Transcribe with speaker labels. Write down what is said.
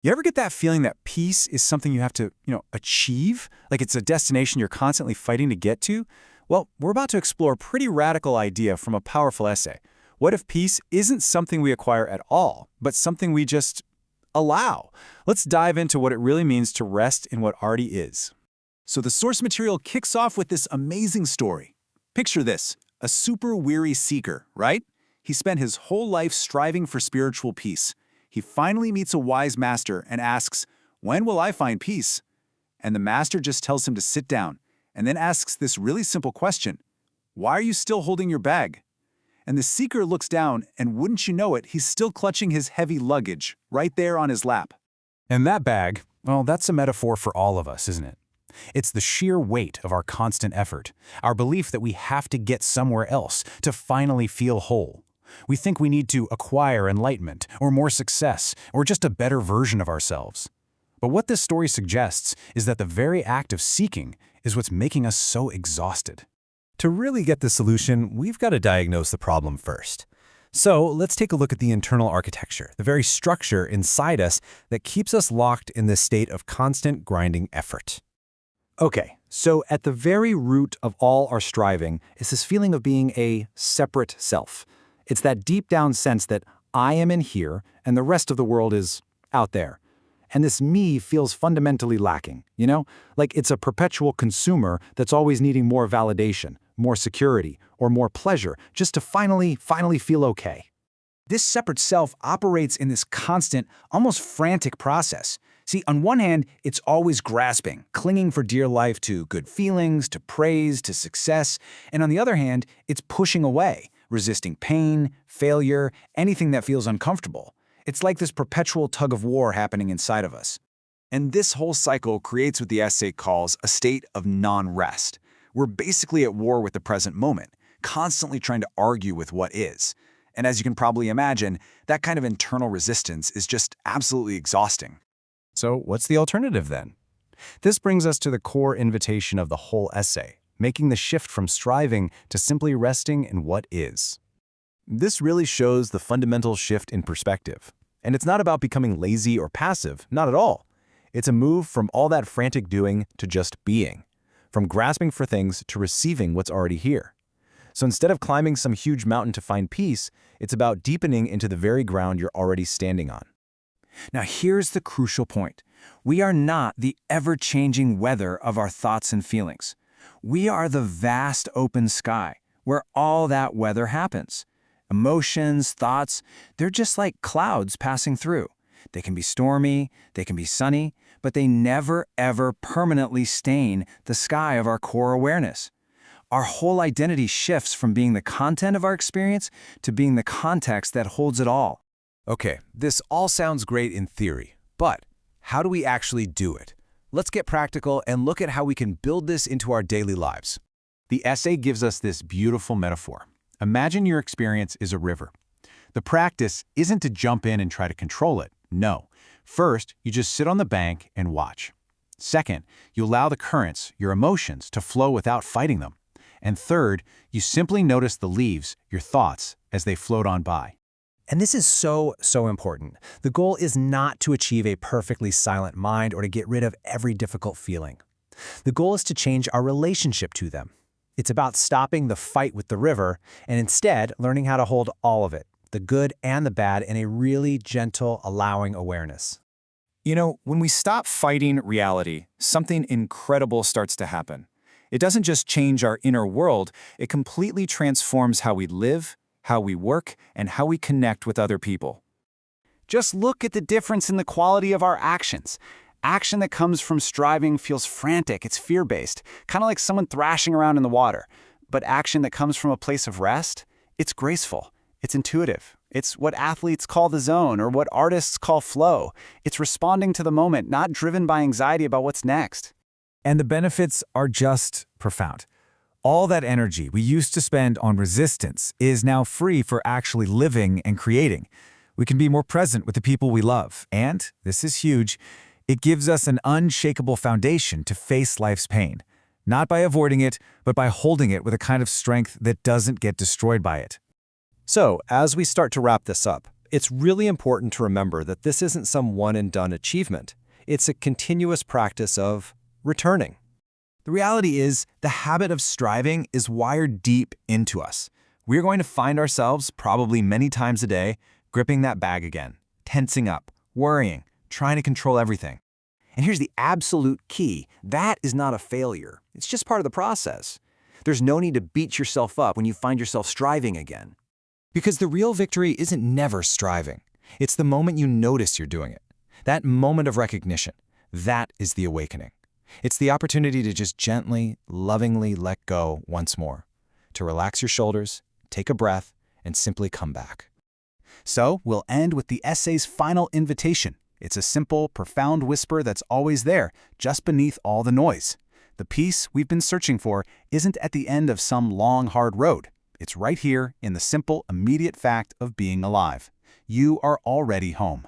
Speaker 1: You ever get that feeling that peace is something you have to, achieve? Like it's a destination you're constantly fighting to get to? Well, we're about to explore a pretty radical idea from a powerful essay. What if peace isn't something we acquire at all, but something we just allow? Let's dive into what it really means to rest in what already is. So the source material kicks off with this amazing story. Picture this, a super weary seeker, right? He spent his whole life striving for spiritual peace. He finally meets a wise master and asks, "When will I find peace?" And the master just tells him to sit down, and then asks this really simple question, "Why are you still holding your bag?" And the seeker looks down, and wouldn't you know it, he's still clutching his heavy luggage, right there on his lap. And that bag, well, that's a metaphor for all of us, isn't it? It's the sheer weight of our constant effort, our belief that we have to get somewhere else to finally feel whole. We think we need to acquire enlightenment, or more success, or just a better version of ourselves. But what this story suggests is that the very act of seeking is what's making us so exhausted.
Speaker 2: To really get the solution, we've got to diagnose the problem first. So let's take a look at the internal architecture, the very structure inside us that keeps us locked in this state of constant grinding effort. Okay, so at the very root of all our striving is this feeling of being a separate self. It's that deep down sense that I am in here and the rest of the world is out there. And this me feels fundamentally lacking, Like it's a perpetual consumer that's always needing more validation, more security, or more pleasure just to finally feel okay.
Speaker 1: This separate self operates in this constant, almost frantic process. See, on one hand, it's always grasping, clinging for dear life to good feelings, to praise, to success. And on the other hand, it's pushing away, resisting pain, failure, anything that feels uncomfortable. It's like this perpetual tug of war happening inside of us. And this whole cycle creates what the essay calls a state of non-rest. We're basically at war with the present moment, constantly trying to argue with what is. And as you can probably imagine, that kind of internal resistance is just absolutely exhausting.
Speaker 2: So what's the alternative then? This brings us to the core invitation of the whole essay, making the shift from striving to simply resting in what is. This really shows the fundamental shift in perspective. And it's not about becoming lazy or passive, not at all. It's a move from all that frantic doing to just being, from grasping for things to receiving what's already here. So instead of climbing some huge mountain to find peace, it's about deepening into the very ground you're already standing on.
Speaker 1: Now here's the crucial point. We are not the ever-changing weather of our thoughts and feelings. We are the vast open sky where all that weather happens. Emotions, thoughts, they're just like clouds passing through. They can be stormy, they can be sunny, but they never, ever permanently stain the sky of our core awareness. Our whole identity shifts from being the content of our experience to being the context that holds it all.
Speaker 2: Okay, this all sounds great in theory, but how do we actually do it? Let's get practical and look at how we can build this into our daily lives. The essay gives us this beautiful metaphor. Imagine your experience is a river. The practice isn't to jump in and try to control it. No. First, you just sit on the bank and watch. Second, you allow the currents, your emotions, to flow without fighting them. And third, you simply notice the leaves, your thoughts, as they float on by.
Speaker 3: And this is so important. The goal is not to achieve a perfectly silent mind or to get rid of every difficult feeling. The goal is to change our relationship to them. It's about stopping the fight with the river and instead learning how to hold all of it, the good and the bad, in a really gentle, allowing awareness.
Speaker 1: When we stop fighting reality, something incredible starts to happen. It doesn't just change our inner world, it completely transforms how we live, how we work, and how we connect with other people. Just look at the difference in the quality of our actions. Action that comes from striving feels frantic, it's fear-based, kind of like someone thrashing around in the water. But action that comes from a place of rest, it's graceful, it's intuitive. It's what athletes call the zone or what artists call flow. It's responding to the moment, not driven by anxiety about what's next.
Speaker 2: And the benefits are just profound. All that energy we used to spend on resistance is now free for actually living and creating. We can be more present with the people we love. And, this is huge, it gives us an unshakable foundation to face life's pain. Not by avoiding it, but by holding it with a kind of strength that doesn't get destroyed by it.
Speaker 3: So, as we start to wrap this up,
Speaker 2: It's really important to remember that this isn't some one-and-done achievement. It's a continuous practice of returning.
Speaker 1: The reality is, the habit of striving is wired deep into us. We're going to find ourselves, probably many times a day, gripping that bag again, tensing up, worrying, trying to control everything.
Speaker 3: And here's the absolute key. That is not a failure. It's just part of the process. There's no need to beat yourself up when you find yourself striving again.
Speaker 1: Because the real victory isn't never striving. It's the moment you notice you're doing it. That moment of recognition, that is the awakening. It's the opportunity to just gently, lovingly let go once more, to relax your shoulders, take a breath, and simply come back. So, we'll end with the essay's final invitation. It's a simple, profound whisper that's always there, just beneath all the noise. The peace we've been searching for isn't at the end of some long, hard road. It's right here in the simple, immediate fact of being alive. You are already home.